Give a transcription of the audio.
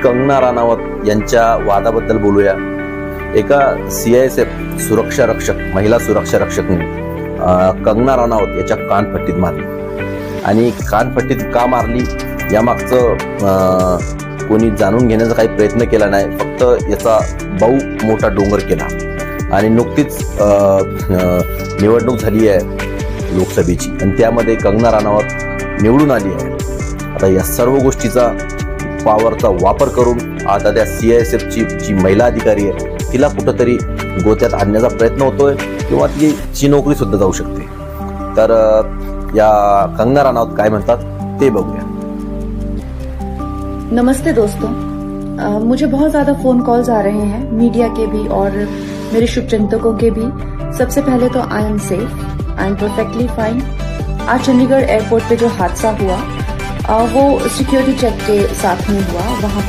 कंगना राणावत यांच्या वादाबद्दल बोलूया. एका CISF सुरक्षा रक्षक, महिला सुरक्षा रक्षकने कंगना राणावत याच्या कानपट्टीत मारली. आणि कानपट्टीत का मारली यामागचं कोणी जाणून घेण्याचा काही प्रयत्न केला नाही. फक्त याचा बहु मोठा डोंगर केला. आणि नुकतीच निवडणूक झाली आहे लोकसभेची आणि त्यामध्ये कंगना राणावत निवडून आली आहे. आता या सर्व गोष्टीचा पॉवरचा वापर करून आता त्या CISFची जी महिला अधिकारी आहे तिला कुठंतरी गोत्यात आणण्याचा प्रयत्न होतोय किंवा तिची नोकरी सुद्धा जाऊ शकते. तर या कंगना राणावत काय म्हणतात ते बघूया. नमस्ते दोस्तों, मुझे बहुत ज्यादा फोन कॉल्स आ रहे हैं, मीडिया के भी और मेरे शुभचिंतकों के भी. सबसे पहले तो I am safe, I am perfectly fine. आज चंडीगढ़ एयरपोर्ट पे जो हादसा हुआ वो सिक्योरिटी चेक के साथ में हुआ. वहां पे